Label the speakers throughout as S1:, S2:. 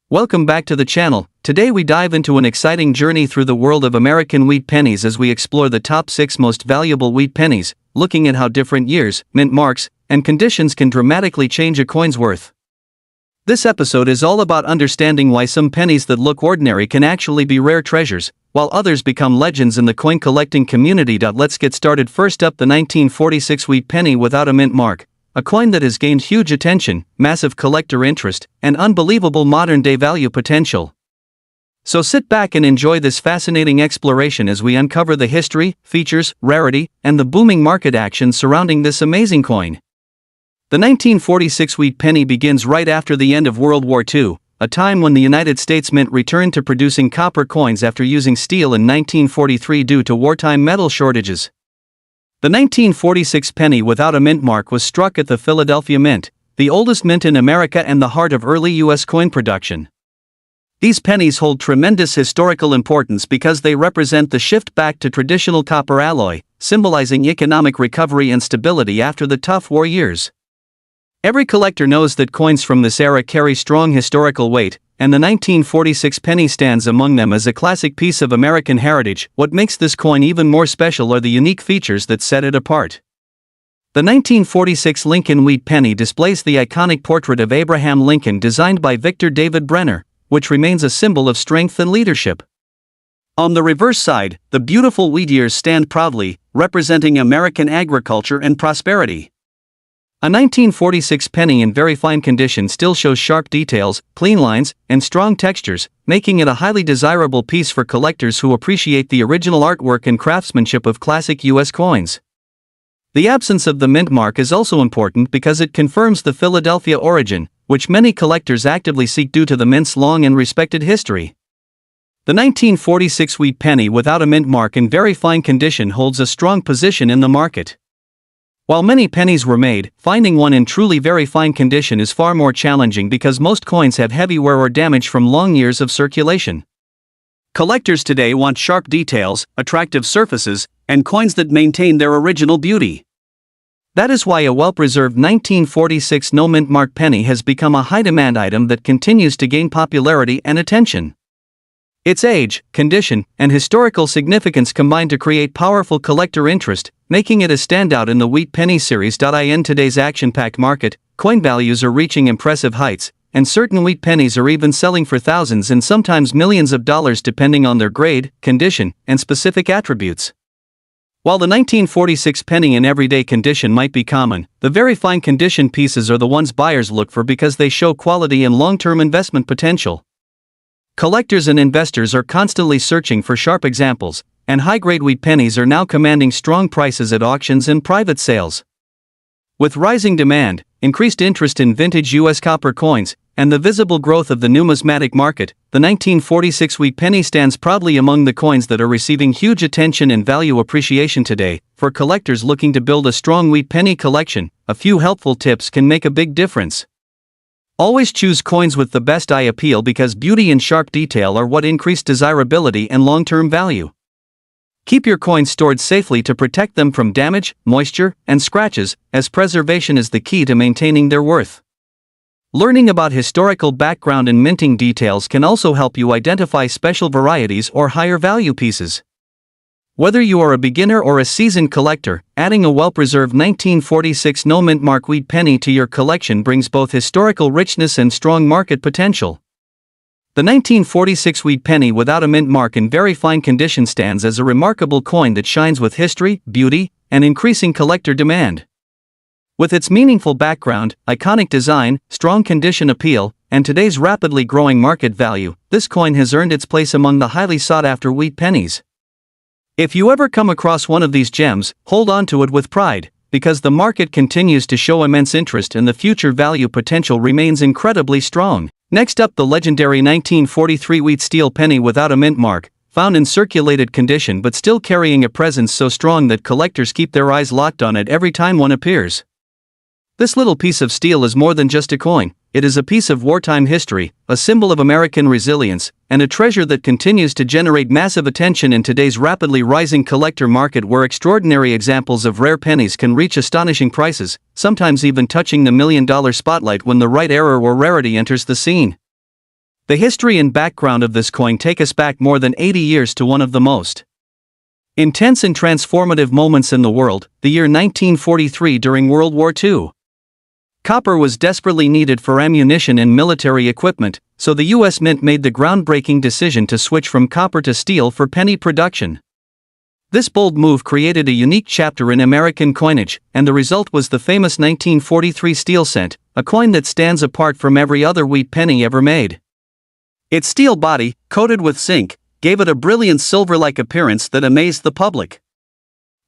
S1: Welcome back to the channel. Today we dive into an exciting journey through the world of American wheat pennies as we explore the top 6 most valuable wheat pennies, looking at how different years, mint marks, and conditions can dramatically change a coin's worth. This episode is all about understanding why some pennies that look ordinary can actually be rare treasures, while others become legends in the coin collecting community. Let's get started. First up, the 1946 wheat penny without a mint mark. A coin that has gained huge attention, massive collector interest, and unbelievable modern-day value potential. So sit back and enjoy this fascinating exploration as we uncover the history, features, rarity, and the booming market action surrounding this amazing coin. The 1946 wheat penny begins right after the end of World War II, a time when the United States Mint returned to producing copper coins after using steel in 1943 due to wartime metal shortages. The 1946 penny without a mint mark was struck at the Philadelphia Mint, the oldest mint in America and the heart of early U.S. coin production. These pennies hold tremendous historical importance because they represent the shift back to traditional copper alloy, symbolizing economic recovery and stability after the tough war years. Every collector knows that coins from this era carry strong historical weight, and the 1946 penny stands among them as a classic piece of American heritage. What makes this coin even more special are the unique features that set it apart. The 1946 Lincoln wheat penny displays the iconic portrait of Abraham Lincoln designed by Victor David Brenner, which remains a symbol of strength and leadership. On the reverse side, the beautiful wheat ears stand proudly, representing American agriculture and prosperity. A 1946 penny in very fine condition still shows sharp details, clean lines, and strong textures, making it a highly desirable piece for collectors who appreciate the original artwork and craftsmanship of classic U.S. coins. The absence of the mint mark is also important because it confirms the Philadelphia origin, which many collectors actively seek due to the mint's long and respected history. The 1946 wheat penny without a mint mark in very fine condition holds a strong position in the market. While many pennies were made, finding one in truly very fine condition is far more challenging because most coins have heavy wear or damage from long years of circulation. Collectors today want sharp details, attractive surfaces, and coins that maintain their original beauty. That is why a well-preserved 1946 no-mint mark penny has become a high-demand item that continues to gain popularity and attention. Its age, condition, and historical significance combine to create powerful collector interest, making it a standout in the wheat penny series. In today's action-packed market, coin values are reaching impressive heights, and certain wheat pennies are even selling for thousands and sometimes millions of dollars depending on their grade, condition, and specific attributes. While the 1946 penny in everyday condition might be common, the very fine condition pieces are the ones buyers look for because they show quality and long-term investment potential. Collectors and investors are constantly searching for sharp examples, and high-grade wheat pennies are now commanding strong prices at auctions and private sales. With rising demand, increased interest in vintage U.S. copper coins, and the visible growth of the numismatic market, the 1946 wheat penny stands proudly among the coins that are receiving huge attention and value appreciation today. For collectors looking to build a strong wheat penny collection, a few helpful tips can make a big difference. Always choose coins with the best eye appeal because beauty and sharp detail are what increase desirability and long-term value. Keep your coins stored safely to protect them from damage, moisture, and scratches, as preservation is the key to maintaining their worth. Learning about historical background and minting details can also help you identify special varieties or higher value pieces. Whether you are a beginner or a seasoned collector, adding a well-preserved 1946 no-mint mark wheat penny to your collection brings both historical richness and strong market potential. The 1946 wheat penny without a mint mark in very fine condition stands as a remarkable coin that shines with history, beauty, and increasing collector demand. With its meaningful background, iconic design, strong condition appeal, and today's rapidly growing market value, this coin has earned its place among the highly sought-after wheat pennies. If you ever come across one of these gems, hold on to it with pride, because the market continues to show immense interest and the future value potential remains incredibly strong. Next up, the legendary 1943 wheat steel penny without a mint mark, found in circulated condition but still carrying a presence so strong that collectors keep their eyes locked on it every time one appears. This little piece of steel is more than just a coin. It is a piece of wartime history, a symbol of American resilience, and a treasure that continues to generate massive attention in today's rapidly rising collector market where extraordinary examples of rare pennies can reach astonishing prices, sometimes even touching the $1 million spotlight when the right era or rarity enters the scene. The history and background of this coin take us back more than 80 years to one of the most intense and transformative moments in the world, the year 1943 during World War II. Copper was desperately needed for ammunition and military equipment, so the U.S. Mint made the groundbreaking decision to switch from copper to steel for penny production. This bold move created a unique chapter in American coinage, and the result was the famous 1943 steel cent, a coin that stands apart from every other wheat penny ever made. Its steel body, coated with zinc, gave it a brilliant silver-like appearance that amazed the public.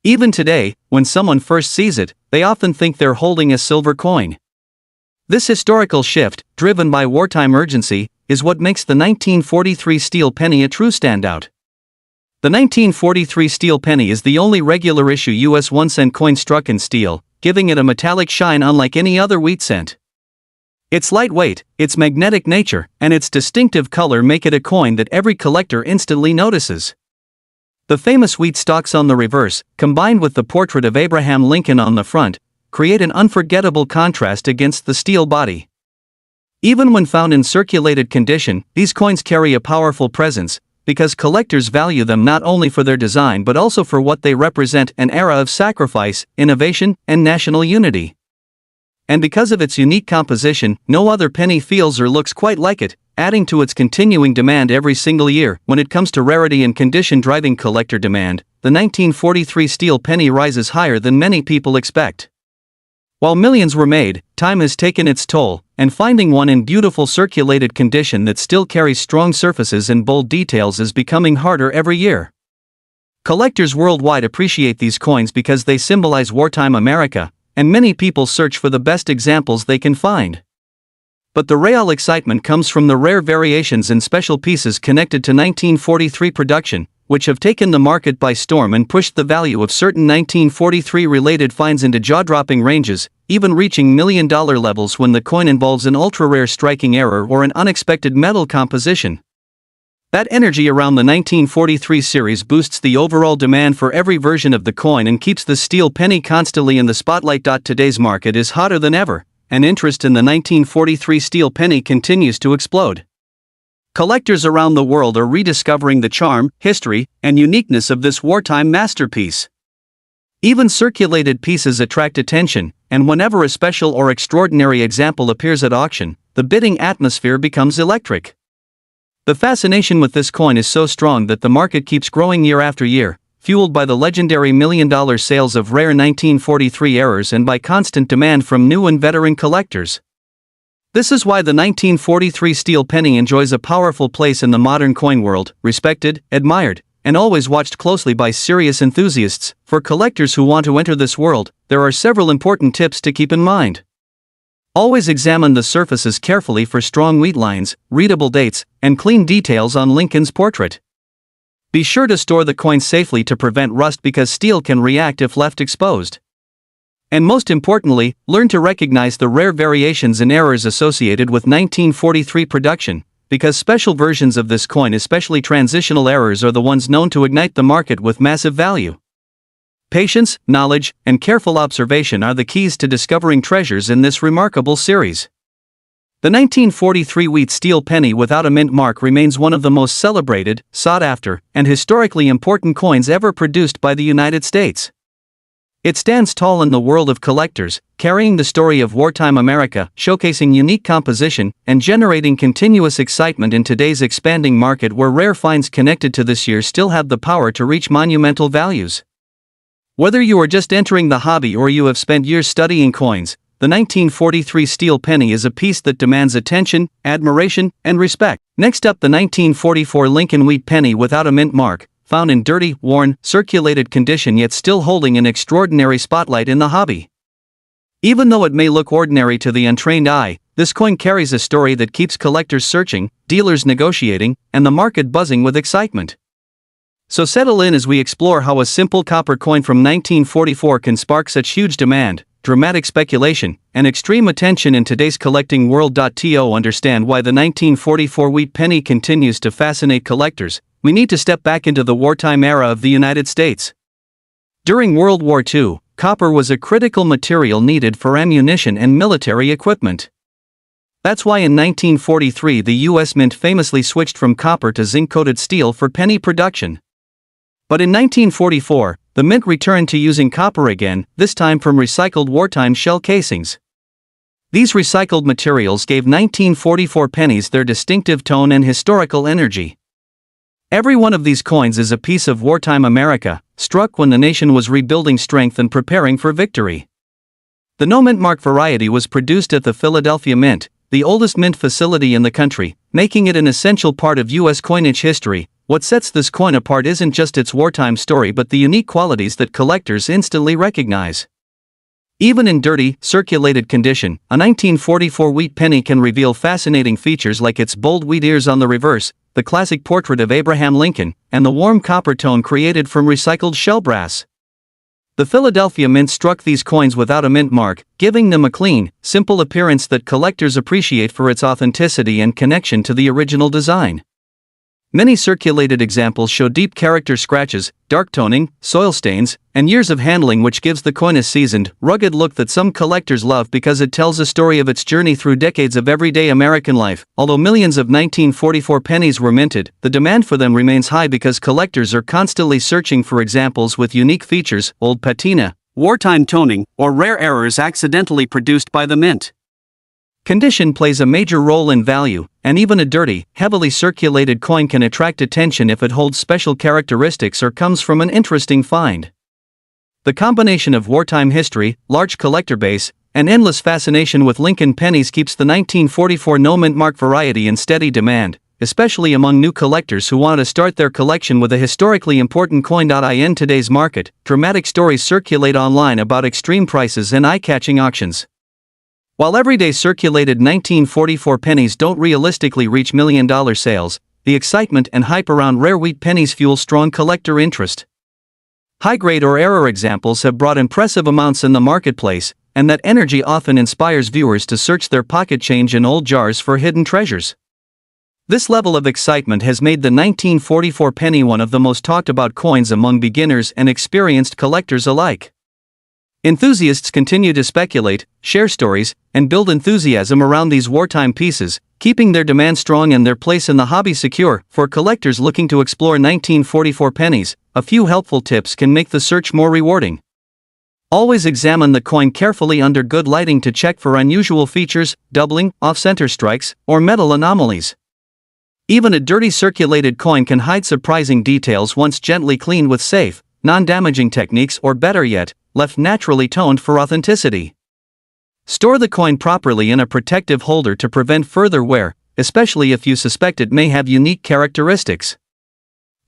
S1: Even today, when someone first sees it, they often think they're holding a silver coin. This historical shift, driven by wartime urgency, is what makes the 1943 steel penny a true standout. The 1943 steel penny is the only regular issue U.S. 1-cent coin struck in steel, giving it a metallic shine unlike any other wheat cent. Its lightweight, its magnetic nature, and its distinctive color make it a coin that every collector instantly notices. The famous wheat stalks on the reverse, combined with the portrait of Abraham Lincoln on the front, create an unforgettable contrast against the steel body. Even when found in circulated condition, these coins carry a powerful presence, because collectors value them not only for their design but also for what they represent: an era of sacrifice, innovation, and national unity. And because of its unique composition, no other penny feels or looks quite like it, adding to its continuing demand every single year. When it comes to rarity and condition driving collector demand, the 1943 steel penny rises higher than many people expect. While millions were made, time has taken its toll, and finding one in beautiful circulated condition that still carries strong surfaces and bold details is becoming harder every year. Collectors worldwide appreciate these coins because they symbolize wartime America, and many people search for the best examples they can find. But the real excitement comes from the rare variations and special pieces connected to 1943 production, which have taken the market by storm and pushed the value of certain 1943-related finds into jaw-dropping ranges, even reaching million-dollar levels when the coin involves an ultra-rare striking error or an unexpected metal composition. That energy around the 1943 series boosts the overall demand for every version of the coin and keeps the steel penny constantly in the spotlight. Today's market is hotter than ever, and interest in the 1943 steel penny continues to explode. Collectors around the world are rediscovering the charm, history, and uniqueness of this wartime masterpiece. Even circulated pieces attract attention, and whenever a special or extraordinary example appears at auction, the bidding atmosphere becomes electric. The fascination with this coin is so strong that the market keeps growing year after year, fueled by the legendary million-dollar sales of rare 1943 errors and by constant demand from new and veteran collectors. This is why the 1943 steel penny enjoys a powerful place in the modern coin world, respected, admired, and always watched closely by serious enthusiasts. For collectors who want to enter this world, there are several important tips to keep in mind. Always examine the surfaces carefully for strong wheat lines, readable dates, and clean details on Lincoln's portrait. Be sure to store the coin safely to prevent rust because steel can react if left exposed. And most importantly, learn to recognize the rare variations and errors associated with 1943 production, because special versions of this coin, especially transitional errors, are the ones known to ignite the market with massive value. Patience, knowledge, and careful observation are the keys to discovering treasures in this remarkable series. The 1943 wheat steel penny without a mint mark remains one of the most celebrated, sought-after, and historically important coins ever produced by the United States. It stands tall in the world of collectors, carrying the story of wartime America, showcasing unique composition, and generating continuous excitement in today's expanding market where rare finds connected to this year still have the power to reach monumental values. Whether you are just entering the hobby or you have spent years studying coins, the 1943 steel penny is a piece that demands attention, admiration, and respect. Next up, the 1944 Lincoln wheat penny without a mint mark, found in dirty, worn, circulated condition yet still holding an extraordinary spotlight in the hobby. Even though it may look ordinary to the untrained eye, this coin carries a story that keeps collectors searching, dealers negotiating, and the market buzzing with excitement. So settle in as we explore how a simple copper coin from 1944 can spark such huge demand, dramatic speculation, and extreme attention in today's collecting world. To understand why the 1944 wheat penny continues to fascinate collectors, we need to step back into the wartime era of the United States. During World War II, copper was a critical material needed for ammunition and military equipment. That's why in 1943 the US Mint famously switched from copper to zinc-coated steel for penny production. But in 1944, the Mint returned to using copper again, this time from recycled wartime shell casings. These recycled materials gave 1944 pennies their distinctive tone and historical energy. Every one of these coins is a piece of wartime America, struck when the nation was rebuilding strength and preparing for victory. The no-mint mark variety was produced at the Philadelphia Mint, the oldest mint facility in the country, making it an essential part of U.S. coinage history. What sets this coin apart isn't just its wartime story but the unique qualities that collectors instantly recognize. Even in dirty, circulated condition, a 1944 wheat penny can reveal fascinating features like its bold wheat ears on the reverse, the classic portrait of Abraham Lincoln, and the warm copper tone created from recycled shell brass. The Philadelphia Mint struck these coins without a mint mark, giving them a clean, simple appearance that collectors appreciate for its authenticity and connection to the original design. Many circulated examples show deep character scratches, dark toning, soil stains, and years of handling, which gives the coin a seasoned, rugged look that some collectors love because it tells a story of its journey through decades of everyday American life. Although millions of 1944 pennies were minted, the demand for them remains high because collectors are constantly searching for examples with unique features, old patina, wartime toning, or rare errors accidentally produced by the mint. Condition plays a major role in value, and even a dirty, heavily circulated coin can attract attention if it holds special characteristics or comes from an interesting find. The combination of wartime history, large collector base, and endless fascination with Lincoln pennies keeps the 1944 no-mint mark variety in steady demand, especially among new collectors who want to start their collection with a historically important coin. In today's market, dramatic stories circulate online about extreme prices and eye-catching auctions. While everyday circulated 1944 pennies don't realistically reach million-dollar sales, the excitement and hype around rare wheat pennies fuel strong collector interest. High-grade or error examples have brought impressive amounts in the marketplace, and that energy often inspires viewers to search their pocket change in old jars for hidden treasures. This level of excitement has made the 1944 penny one of the most talked about coins among beginners and experienced collectors alike. Enthusiasts continue to speculate, share stories, and build enthusiasm around these wartime pieces, keeping their demand strong and their place in the hobby secure. For collectors looking to explore 1944 pennies, a few helpful tips can make the search more rewarding. Always examine the coin carefully under good lighting to check for unusual features, doubling, off-center strikes, or metal anomalies. Even a dirty circulated coin can hide surprising details once gently cleaned with safe, non-damaging techniques, or better yet, left naturally toned for authenticity. Store the coin properly in a protective holder to prevent further wear, especially if you suspect it may have unique characteristics.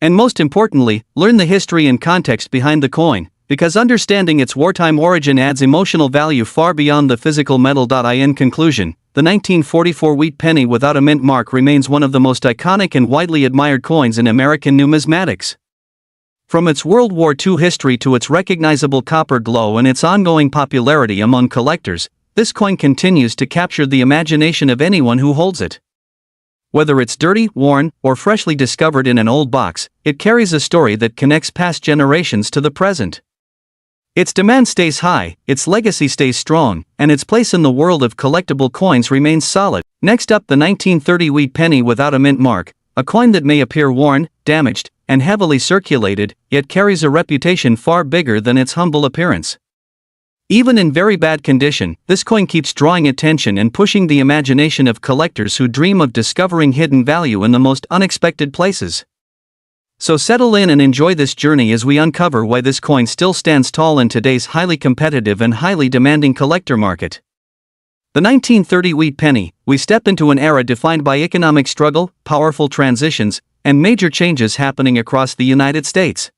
S1: And most importantly, learn the history and context behind the coin, because understanding its wartime origin adds emotional value far beyond the physical metal. In conclusion, the 1944 wheat penny without a mint mark remains one of the most iconic and widely admired coins in American numismatics. From its World War II history to its recognizable copper glow and its ongoing popularity among collectors, this coin continues to capture the imagination of anyone who holds it. Whether it's dirty, worn, or freshly discovered in an old box, it carries a story that connects past generations to the present. Its demand stays high, its legacy stays strong, and its place in the world of collectible coins remains solid. Next up, the 1930 wheat penny without a mint mark, a coin that may appear worn, damaged, and heavily circulated, yet carries a reputation far bigger than its humble appearance. Even in very bad condition, this coin keeps drawing attention and pushing the imagination of collectors who dream of discovering hidden value in the most unexpected places. So settle in and enjoy this journey as we uncover why this coin still stands tall in today's highly competitive and highly demanding collector market. The 1930 wheat penny, we step into an era defined by economic struggle, powerful transitions, and major changes happening across the United States.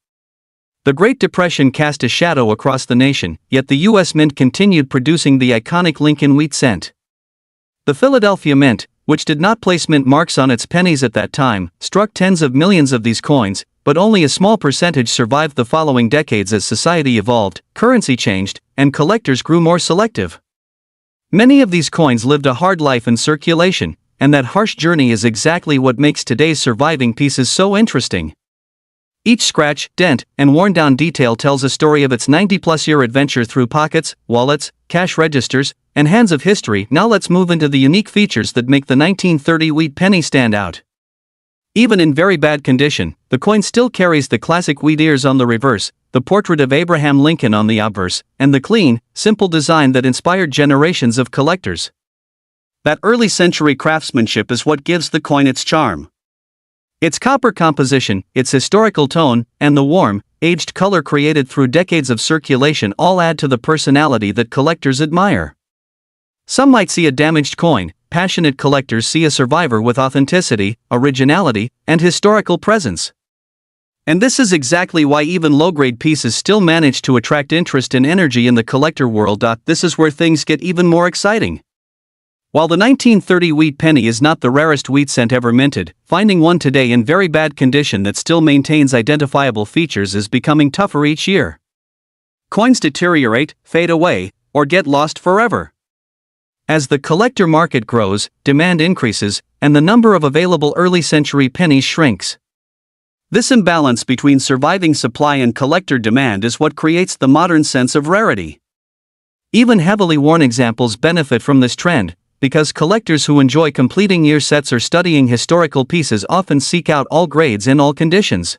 S1: The Great Depression cast a shadow across the nation, yet the U.S. Mint continued producing the iconic Lincoln wheat cent. The Philadelphia Mint, which did not place mint marks on its pennies at that time, struck tens of millions of these coins, but only a small percentage survived the following decades as society evolved, currency changed, and collectors grew more selective. Many of these coins lived a hard life in circulation, and that harsh journey is exactly what makes today's surviving pieces so interesting. Each scratch, dent, and worn-down detail tells a story of its 90-plus-year adventure through pockets, wallets, cash registers, and hands of history. Now let's move into the unique features that make the 1930 wheat penny stand out. Even in very bad condition, the coin still carries the classic wheat ears on the reverse, the portrait of Abraham Lincoln on the obverse, and the clean, simple design that inspired generations of collectors. That early century craftsmanship is what gives the coin its charm. Its copper composition, its historical tone, and the warm, aged color created through decades of circulation all add to the personality that collectors admire. Some might see a damaged coin, passionate collectors see a survivor with authenticity, originality, and historical presence. And this is exactly why even low-grade pieces still manage to attract interest and energy in the collector world. This is where things get even more exciting. While the 1930 wheat penny is not the rarest wheat cent ever minted, finding one today in very bad condition that still maintains identifiable features is becoming tougher each year. Coins deteriorate, fade away, or get lost forever. As the collector market grows, demand increases, and the number of available early-century pennies shrinks. This imbalance between surviving supply and collector demand is what creates the modern sense of rarity. Even heavily worn examples benefit from this trend, because collectors who enjoy completing year sets or studying historical pieces often seek out all grades in all conditions.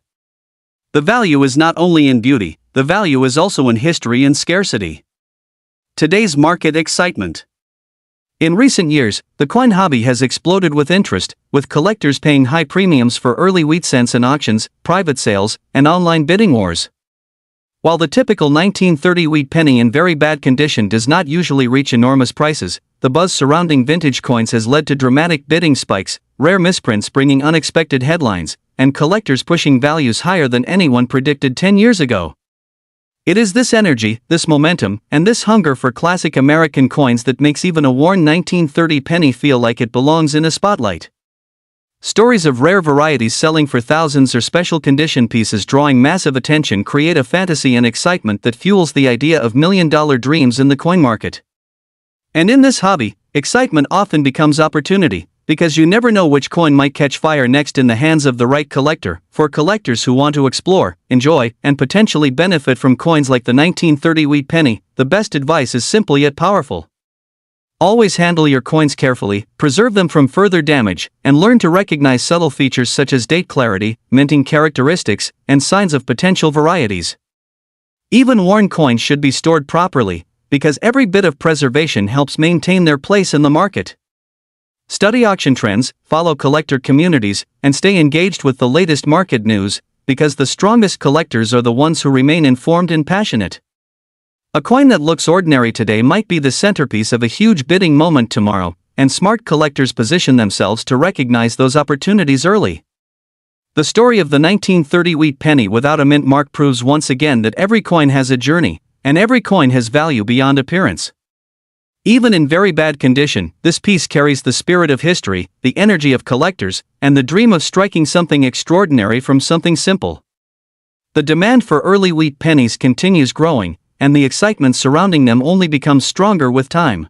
S1: The value is not only in beauty, the value is also in history and scarcity. Today's market excitement. In recent years, the coin hobby has exploded with interest, with collectors paying high premiums for early wheat cents in auctions, private sales, and online bidding wars. While the typical 1930 wheat penny in very bad condition does not usually reach enormous prices, the buzz surrounding vintage coins has led to dramatic bidding spikes, rare misprints bringing unexpected headlines, and collectors pushing values higher than anyone predicted 10 years ago. It is this energy, this momentum, and this hunger for classic American coins that makes even a worn 1930 penny feel like it belongs in a spotlight. Stories of rare varieties selling for thousands or special condition pieces drawing massive attention create a fantasy and excitement that fuels the idea of million-dollar dreams in the coin market. And in this hobby, excitement often becomes opportunity, because you never know which coin might catch fire next in the hands of the right collector. For collectors who want to explore, enjoy, and potentially benefit from coins like the 1930 wheat penny, the best advice is simple yet powerful. Always handle your coins carefully, preserve them from further damage, and learn to recognize subtle features such as date clarity, minting characteristics, and signs of potential varieties. Even worn coins should be stored properly, because every bit of preservation helps maintain their place in the market. Study auction trends, follow collector communities, and stay engaged with the latest market news, because the strongest collectors are the ones who remain informed and passionate. A coin that looks ordinary today might be the centerpiece of a huge bidding moment tomorrow, and smart collectors position themselves to recognize those opportunities early. The story of the 1930 wheat penny without a mint mark proves once again that every coin has a journey, and every coin has value beyond appearance. Even in very bad condition, this piece carries the spirit of history, the energy of collectors, and the dream of striking something extraordinary from something simple. The demand for early wheat pennies continues growing, and the excitement surrounding them only becomes stronger with time.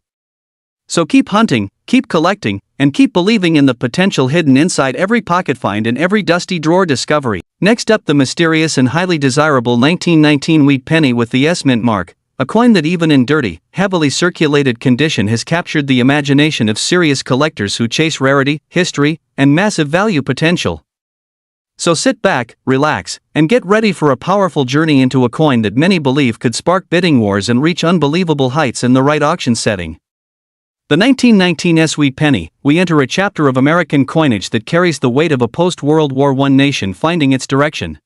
S1: So keep hunting, keep collecting, and keep believing in the potential hidden inside every pocket find and every dusty drawer discovery. Next up, the mysterious and highly desirable 1919 wheat penny with the S mint mark, a coin that even in dirty, heavily circulated condition has captured the imagination of serious collectors who chase rarity, history, and massive value potential. So sit back, relax, and get ready for a powerful journey into a coin that many believe could spark bidding wars and reach unbelievable heights in the right auction setting. The 1919 S wheat penny, we enter a chapter of American coinage that carries the weight of a post-World War I nation finding its direction.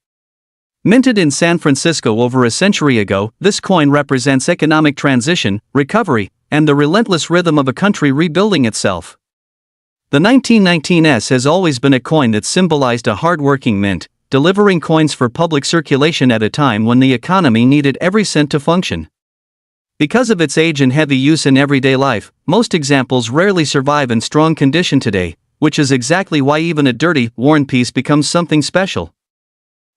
S1: Minted in San Francisco over a century ago, this coin represents economic transition, recovery, and the relentless rhythm of a country rebuilding itself. The 1919 S has always been a coin that symbolized a hard-working mint, delivering coins for public circulation at a time when the economy needed every cent to function. Because of its age and heavy use in everyday life, most examples rarely survive in strong condition today, which is exactly why even a dirty, worn piece becomes something special.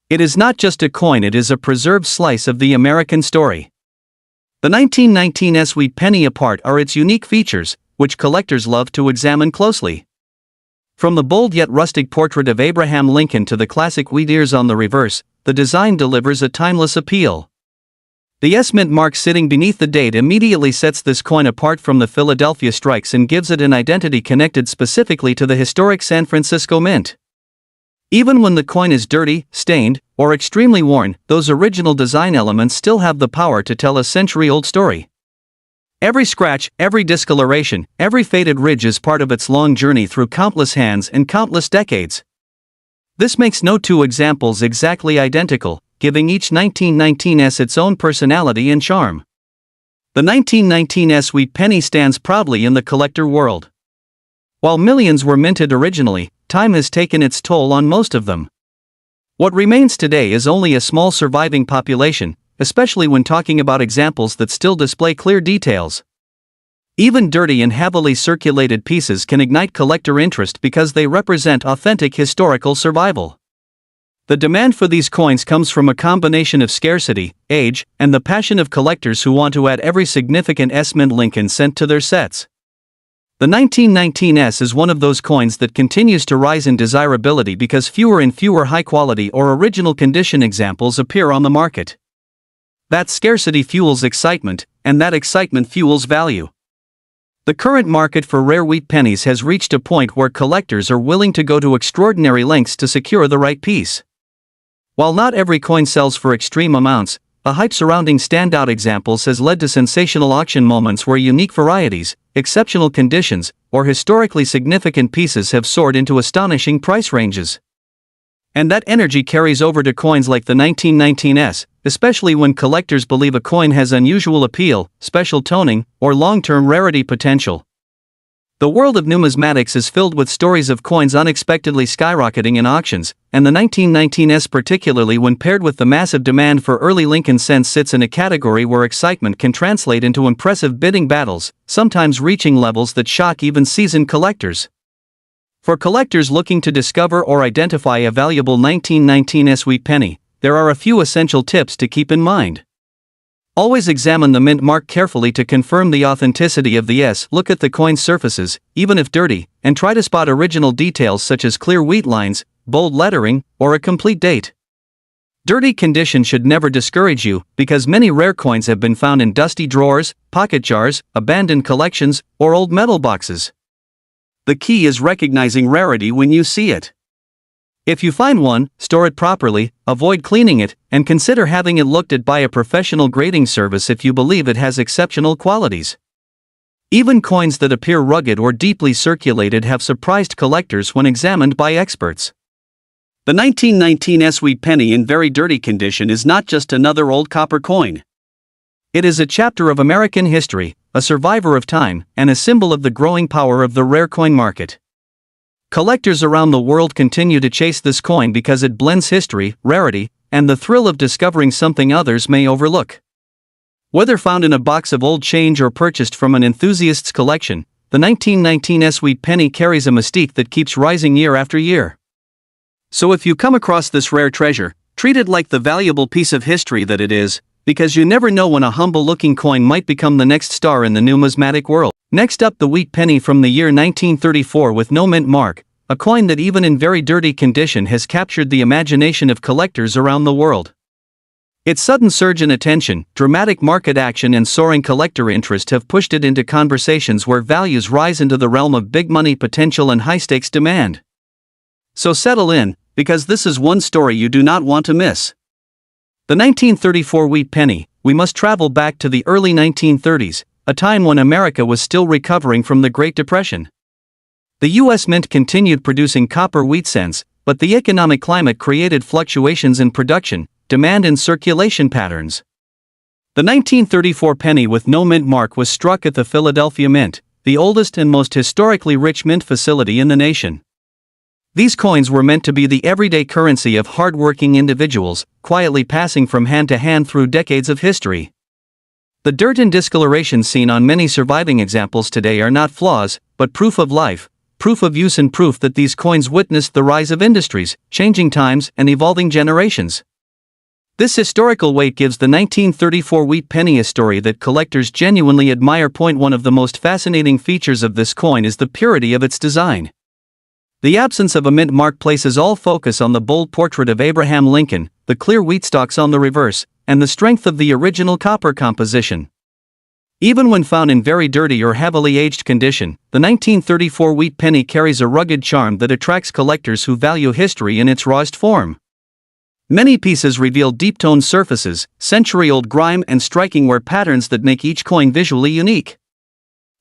S1: It is not just a coin, it is a preserved slice of the American story. The 1919 S wheat penny apart are its unique features, which collectors love to examine closely. From the bold yet rustic portrait of Abraham Lincoln to the classic wheat ears on the reverse, the design delivers a timeless appeal. The S mint mark sitting beneath the date immediately sets this coin apart from the Philadelphia strikes and gives it an identity connected specifically to the historic San Francisco Mint. Even when the coin is dirty, stained, or extremely worn, those original design elements still have the power to tell a century-old story. Every scratch, every discoloration, every faded ridge is part of its long journey through countless hands and countless decades. This makes no two examples exactly identical, giving each 1919S its own personality and charm. The 1919S wheat penny stands proudly in the collector world. While millions were minted originally, time has taken its toll on most of them. What remains today is only a small surviving population, especially when talking about examples that still display clear details. Even dirty and heavily circulated pieces can ignite collector interest because they represent authentic historical survival. The demand for these coins comes from a combination of scarcity, age, and the passion of collectors who want to add every significant S mint link and cent to their sets. The 1919S is one of those coins that continues to rise in desirability because fewer and fewer high-quality or original condition examples appear on the market. That scarcity fuels excitement, and that excitement fuels value. The current market for rare wheat pennies has reached a point where collectors are willing to go to extraordinary lengths to secure the right piece. While not every coin sells for extreme amounts, the hype surrounding standout examples has led to sensational auction moments where unique varieties, exceptional conditions, or historically significant pieces have soared into astonishing price ranges. And that energy carries over to coins like the 1919S, especially when collectors believe a coin has unusual appeal, special toning, or long-term rarity potential. The world of numismatics is filled with stories of coins unexpectedly skyrocketing in auctions, and the 1919S, particularly when paired with the massive demand for early Lincoln cents, sits in a category where excitement can translate into impressive bidding battles, sometimes reaching levels that shock even seasoned collectors. For collectors looking to discover or identify a valuable 1919S wheat penny, there are a few essential tips to keep in mind. Always examine the mint mark carefully to confirm the authenticity of the S. Look at the coin's surfaces, even if dirty, and try to spot original details such as clear wheat lines, bold lettering, or a complete date. Dirty condition should never discourage you, because many rare coins have been found in dusty drawers, pocket jars, abandoned collections, or old metal boxes. The key is recognizing rarity when you see it. If you find one, store it properly, avoid cleaning it, and consider having it looked at by a professional grading service if you believe it has exceptional qualities. Even coins that appear rugged or deeply circulated have surprised collectors when examined by experts. The 1919S wheat penny in very dirty condition is not just another old copper coin. It is a chapter of American history, a survivor of time, and a symbol of the growing power of the rare coin market. Collectors around the world continue to chase this coin because it blends history, rarity, and the thrill of discovering something others may overlook. Whether found in a box of old change or purchased from an enthusiast's collection, the 1919S wheat penny carries a mystique that keeps rising year after year. So if you come across this rare treasure, treat it like the valuable piece of history that it is, because you never know when a humble-looking coin might become the next star in the numismatic world. Next up, the wheat penny from the year 1934 with no mint mark, a coin that even in very dirty condition has captured the imagination of collectors around the world. Its sudden surge in attention, dramatic market action, and soaring collector interest have pushed it into conversations where values rise into the realm of big money potential and high-stakes demand. So settle in, because this is one story you do not want to miss. The 1934 wheat penny. We must travel back to the early 1930s, a time when America was still recovering from the Great Depression. The U.S. Mint continued producing copper wheat cents, but the economic climate created fluctuations in production, demand, and circulation patterns. The 1934 penny with no mint mark was struck at the Philadelphia Mint, the oldest and most historically rich mint facility in the nation. These coins were meant to be the everyday currency of hard-working individuals, quietly passing from hand to hand through decades of history. The dirt and discoloration seen on many surviving examples today are not flaws, but proof of life, proof of use, and proof that these coins witnessed the rise of industries, changing times, and evolving generations. This historical weight gives the 1934 wheat penny a story that collectors genuinely admire. One of the most fascinating features of this coin is the purity of its design. The absence of a mint mark places all focus on the bold portrait of Abraham Lincoln, the clear wheat stalks on the reverse, and the strength of the original copper composition. Even when found in very dirty or heavily aged condition, the 1934 wheat penny carries a rugged charm that attracts collectors who value history in its rawest form. Many pieces reveal deep-toned surfaces, century-old grime and striking wear patterns that make each coin visually unique.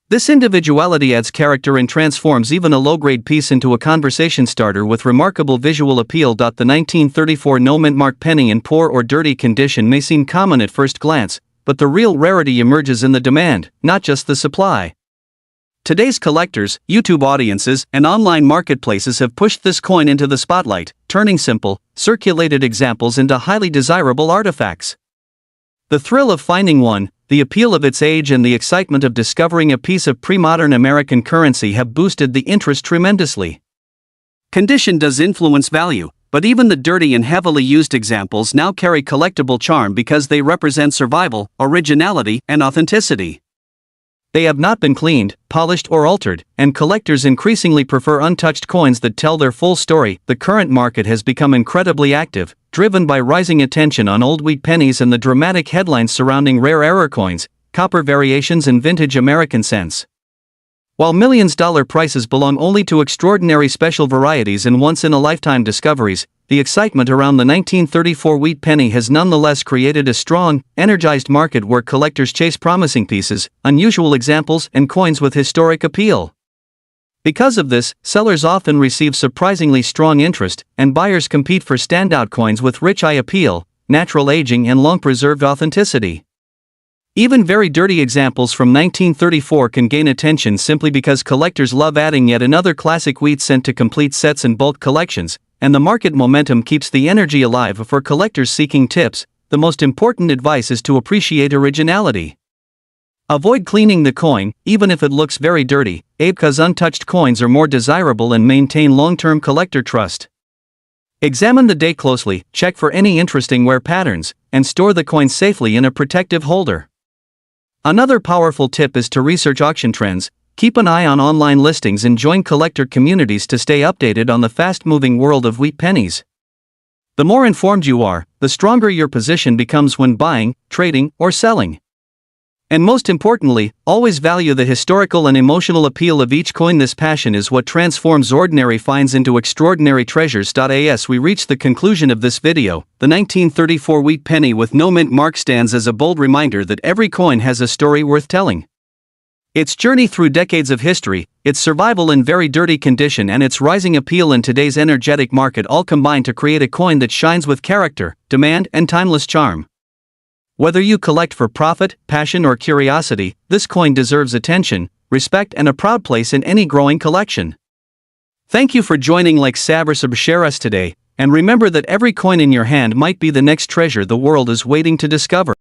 S1: This individuality adds character and transforms even a low-grade piece into a conversation starter with remarkable visual appeal. The 1934 no-mint mark penny in poor or dirty condition may seem common at first glance, but the real rarity emerges in the demand, not just the supply. Today's collectors, YouTube audiences, and online marketplaces have pushed this coin into the spotlight, turning simple, circulated examples into highly desirable artifacts. The thrill of finding one, the appeal of its age, and the excitement of discovering a piece of pre-modern American currency have boosted the interest tremendously. Condition does influence value, but even the dirty and heavily used examples now carry collectible charm because they represent survival, originality, and authenticity. They have not been cleaned, polished, or altered, and collectors increasingly prefer untouched coins that tell their full story. The current market has become incredibly active, driven by rising attention on old wheat pennies and the dramatic headlines surrounding rare error coins, copper variations, and vintage American cents. While millions-dollar prices belong only to extraordinary special varieties and once-in-a-lifetime discoveries, the excitement around the 1934 wheat penny has nonetheless created a strong, energized market where collectors chase promising pieces, unusual examples, and coins with historic appeal. Because of this, sellers often receive surprisingly strong interest, and buyers compete for standout coins with rich eye appeal, natural aging, and long-preserved authenticity. Even very dirty examples from 1934 can gain attention simply because collectors love adding yet another classic wheat cent to complete sets and bulk collections, and the market momentum keeps the energy alive for collectors seeking tips. The most important advice is to appreciate originality. Avoid cleaning the coin, even if it looks very dirty, because untouched coins are more desirable and maintain long-term collector trust. Examine the date closely, check for any interesting wear patterns, and store the coin safely in a protective holder. Another powerful tip is to research auction trends, keep an eye on online listings, and join collector communities to stay updated on the fast-moving world of wheat pennies. The more informed you are, the stronger your position becomes when buying, trading, or selling. And most importantly, always value the historical and emotional appeal of each coin. This passion is what transforms ordinary finds into extraordinary treasures. As we reach the conclusion of this video, the 1934 wheat penny with no mint mark stands as a bold reminder that every coin has a story worth telling. Its journey through decades of history, its survival in very dirty condition, and its rising appeal in today's energetic market all combine to create a coin that shines with character, demand, and timeless charm. Whether you collect for profit, passion, or curiosity, this coin deserves attention, respect, and a proud place in any growing collection. Thank you for joining. Like, share us today, and remember that every coin in your hand might be the next treasure the world is waiting to discover.